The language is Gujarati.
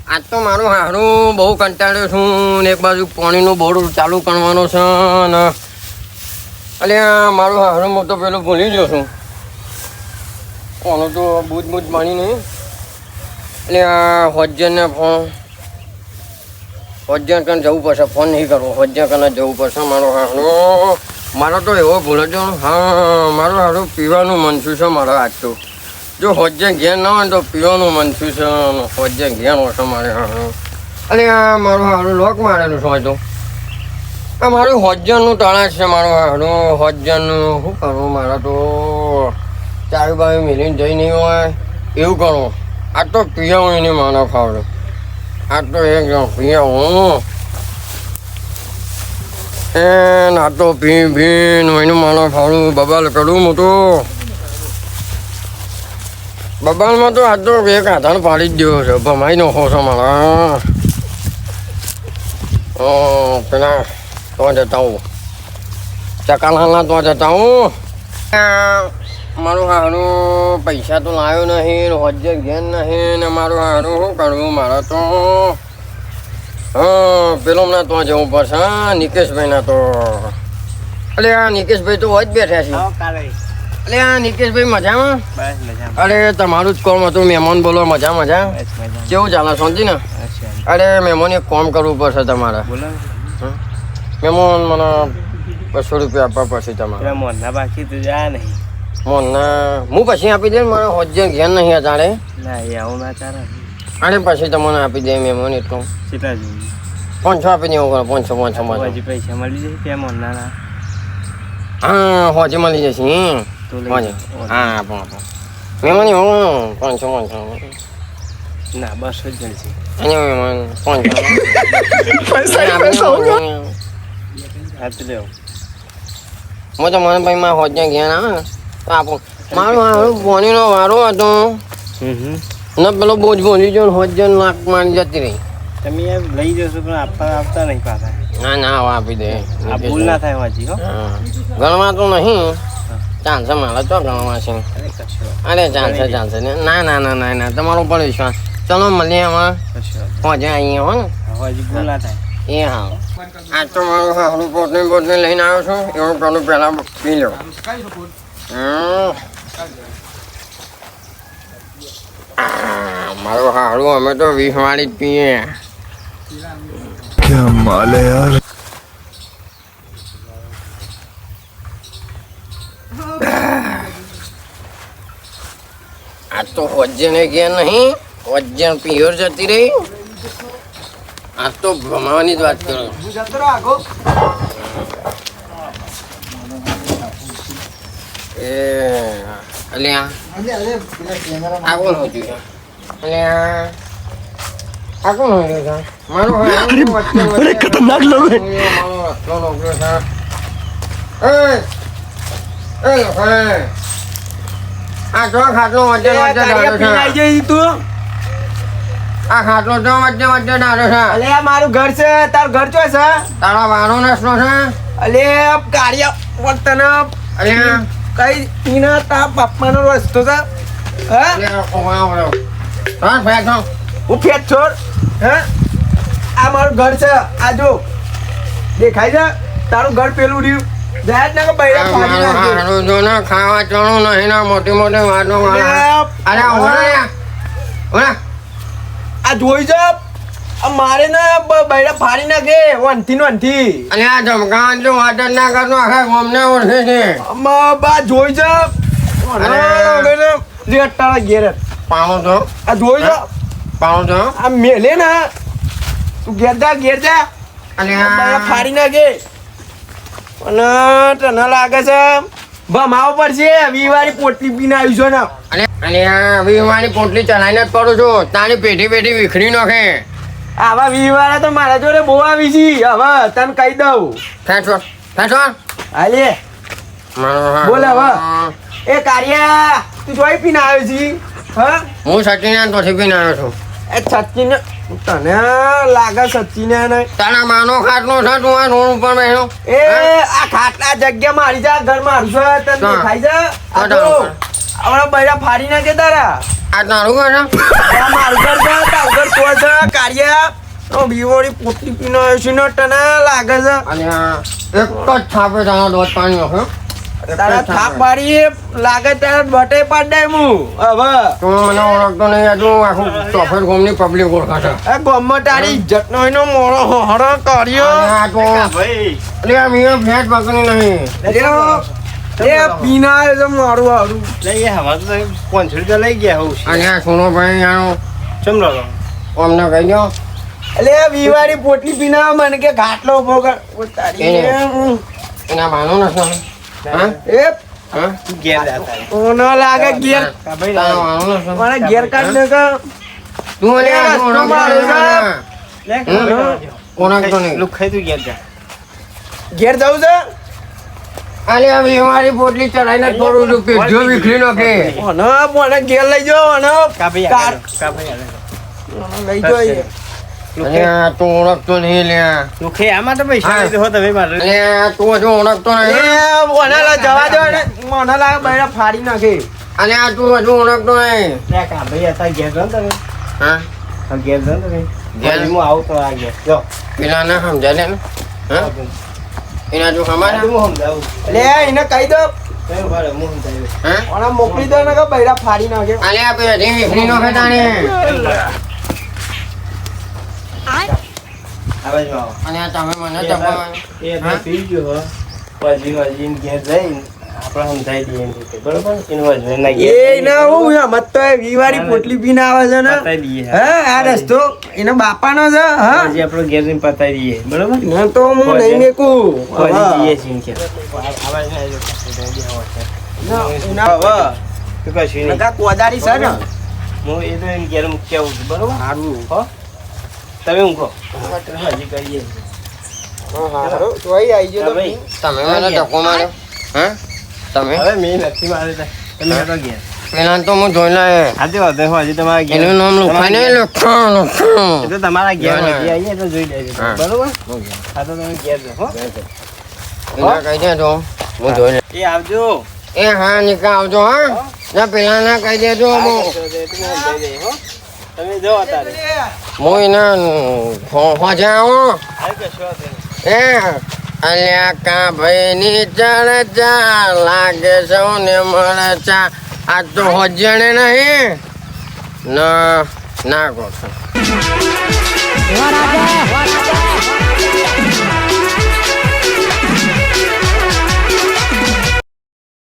આજ તો મારું હારું બહુ કંટાળ્યો છું ને એક બાજુ પાણીનું બોર્ડ ચાલુ કરવાનો છે ને અલ્યા મારું હારું હું તો પેલું ભૂલી ગયો છું કોનું તો બૂજ પાણી નહીં એટલે હોજ્જનને હોજ્જન કને જવું પડશે ફોન નહીં કરવો હોજ્જન કને જવું પડશે મારો હારું મારો તો એવો ભૂલ જ હા મારું હારું પીવાનું મન છું છે મારા આજ તો જો હોજ્જન ઘેર ના હોય તો પીવાનું મન છું છે હોજ્જન ઘેર હશે મારે હારું અરે મારું હારું લોક મારેલું છે તો આ મારું હોજ્જનનું તળાશ છે મારું હારું હોજ્જનનું શું કરવું મારા તો ચાવી બાવી મિલીને જઈ નહીં હોય એવું કરું આ તો પીવું એની માનવ ખાવડું આ તો એક પીવું એ ના તો પીન એનું માનવ ખાવડું બબાલ કરું મોટું બબાલમાં તો આજ તો એક આધાર પાડી જ દેવો છે ભમાઈ નખો છો મારા પેલા તો જતા હું ચકાલાના તો જતા હું મારું હારું પૈસા તો લાવ્યો નહીં હોજ્જે ઘેર નહીં ને મારું હારું શું કરવું મારે તો પેલો ના તો જવું પડશે નિકેશભાઈ ના તો અરે આ નિકેશભાઈ તો હોજ બેઠા છે અરે આ નિકેશભાઈ મજામાં અરે તમારું જ કોમ હતું મહેમાન બોલો મજા કેવું ચાલે શાંતિ ને અરે મહેમાન એક કોમ કરવું પડશે તમારે મહેમાન મને 200 રૂપિયા આપવા પડશે તમારે મોનના બાકી તો જા નહીં મોનના હું પછી આપી દે મારે હોજ્જે ઘેર નહીં અચાડે ના એ આવું ના ચાલે અરે પછી તમને આપી દે મહેમાન એટલું કેટલા જોઈએ 500 આપી દેવું કરો 500 હજી પૈસા મળી જાય ત્યાં મોનના ના હા હોજે મળી જશે હોજે હા આપો મહેમાન હું 500 ના 200 જ મળશે અહીંયા મહેમાન 500 હા તો લેવો હું તો મને ભાઈ મારા હોજ્જે ઘેર આવે ને તો આપો મારું હારું પાણીનો વારો હતો ને પેલો બોજ બોલી ગયો હોજ્જે નાક મારી જતી રહી તમે એમ લઈ જશો પણ આપતા નહીં પાછા ના હવે આપી દે આ ભૂલ ના થાય હજી હો ગણવા તો નહીં ચાલશે મારે તો ગણવા છે અરે ચાલશે ના તમારો ઉપર વિશ્વાસ ચલો મળીએ એમાં પહોંચે અહીંયા હો ને હજી ભૂલ ના થાય એ હા આજ તો મારું હારું પોતને લઈને આવ્યો છું એવું પેલું પહેલાં પી લો મારું હારું અમે તો 20 વાળી જ પીએ क्या माल है यार આજ તો હોજ્જે ને ગયા નહીં હોજ્જે પિયોર જતી રહી આજ તો ભમાવાની જ વાત કરો એ અલ્યા આ કોણ હોય છે અલ્યા આ કોણ હોય છે મારો અરે ખતરનાક લોગ હે મારો રસ્તો નોકરો છે એ આ જો ખાટલો વચ્ચે ડાળો છે આ ખાટલો જો વચ્ચે ડાળો છે અલે આ મારું ઘર છે તારું ઘર ચો છે તારા વારો નસનો છે અલે કાર્ય વર્તન અરે કઈ ઈના તા બાપમાનો રસ્તો છે હા અરે ઓવા હા ફેંક હું ફેટ છોડ હે આ મારું ઘર છે આ જો દેખાય છે તારું ઘર પેલું રહ્યું જાહેર ના બૈરા પાડી નાખજો હારું જો ને ખાવા ચણું નહીં ને મોટી વાતો અરે ઓરા આ જોઈ જા આ મારે ને બૈરા ફાડી નાખે વનથી અને આ ધમકાન જો વાત જ ના કરતો આખા ગામને ઓળખે છે બા જોઈ જા રેટાળા ઘેર પાણો તો આ જોઈ જા પાણો તો આ મેલે ને તું ઘેર જા અને બૈરા ફાડી નાખે અને તને લાગે છે ભમાવો પડશે વીવાળી પોટલી પીને આવ્યું છે ને અને વીમાની પોટલી ચલાવીને જ કરું છું તારી પેઢી વિખરી નાખે આવા વીવાળા તો મારા જોડે બહુ આવી છે હવે તને કહી દઉં ફેંસો હાલે બોલ હવે એ કાર્યા તું જોઈ પીને આવ્યો છે હા હું સચિન તોથી પીને આવ્યો છું એ સચિન તને લાગે સચિન નહીં તારા માનો ખાટલો છે તું આ રોડ ઉપર બેઠો એ આ ખાટલા જગ્યા મારી જા ઘર મારું છે તને દેખાય છે આ તો હવે બૈરા ફાડી નાખે તારા આ તારું ઘર છે આ મારું ઘર છે તારું ઘર તો છે બીવાળી પોટલી પીને આવ્યો છે ને તને લાગે છે અને આ એક જ થાપે તારા દોત પાણી નાખ્યો તારા થાપ મારી લાગે તારા બટે પાડ દે હું હવે તું મને ઓળખતો નહીં હજુ આખું ચોફેર ગોમની પબ્લિક ઓળખા છે આ ગોમમાં તારી ઇજ્જત નો એનો મોળો હરો કર્યો અને આ તો એટલે આ મિયા ભેટ પકડી નહીં એ પીના આવ્યો છે મારું હારું લઈ હવા તો 500 રૂપિયા લઈ ગયા હોઉં અને આ સોનો ભાઈ આનો ચમલો અમને કહી દો એટલે બીવાળી પોટલી પીના મને કે ઘાટલો ઉભો કર ઓ તારી એના માનો નથી હા એ હા ઘેર જતા કોનો લાગે ઘેર તારો માનો નથી મને ઘેર કાઢ ને કે તું અરે આ એ, સોનો મારો સાહેબ. ઓળખતો નહીં લુખાઈ તું ઘેર જા ઘેર જવું છે અલે આ બીમારી પોટલી ચડાઈને થોડું રૂપિયા જો વિખરી નાખે મને ઘેર લઈ જાઓ અને કાપી કાઢ. કાપી લઈ જાઓ એ. અને આ તું ઓળખતો નહીં લ્યા લુખે આમાં તો પૈસા હા. લીધો હો તમે મારે અને આ તું હજુ ઓળખતો એ નહીં મને લા જવા દો ને મને લાગે બૈરા ફાડી નાખે અને આ તું હજુ ઓળખતો નહીં લે કાભાઈ હતા ઘેર જાઓ ને તમે હા હા ઘેર જાઓ ને તમે ઘેર? હું આવું તો આ ઘેર જો પેલા ના સમજાય લે ને હા એના જો અમારા હું સમજાવું લે એને કહી દો કયું ભાડે હું સમજાવું હા અને મોકલી દો ને કે બૈરા ફાડી નાખે અલે આ પેલી વિખરી નાખે તાણે આ બાજુ આવો અને આ તમે મને દબાવો એ તો પી ગયો હો પછી ઘેર જઈને આપણે સમજાઈ દઈએ એમ રીતે બરોબર એનું વજન ના એ ના હું મત તો એ વીવાળી પોટલી પીને આવે છે ને પતાઈ દઈએ હે આ રસ્તો એનો બાપાનો છે હા પછી આપણો ઘેર જઈને પતાઈ દઈએ બરોબર ના તો હું નહીં મેકું પછી દઈએ છીએ કે તો કશું નહીં કોદારી છે ને હું એ તો એમ ઘેર મૂકી આવું છું બરોબર સારું હો તમે ઊંઘો હજી કરીએ સારું તોય આવી ગયો તો ભાઈ તમે મને ધક્કો માર્યો હા તમે હવે મેં નથી મારે તમે હેડો ઘેર પેલા તો હું જોઈ લાય આજે વધે હજી તમારા ઘેર એનું નામ લખાય નહીં લખો એ તો તમારા ઘેર ના, ના. હજી આવીએ તો જોઈ લેજો હા. બરોબર હા તો તમે ઘેર જાઓ હો એના કહી દેજો હું જોઈ લે એ આવજો એ હા નિકા આવજો હા ના પેલા ના કહી દેજો તમે જો અત્યારે હું એના હોજે આવો હાલ કશો વાંધો નહીં. એ અલ્યા કા ભાઈ ની ચર્ચા લાગે સૌને મળચા આ તો હોજણે નહીં ના ના કહો રાજા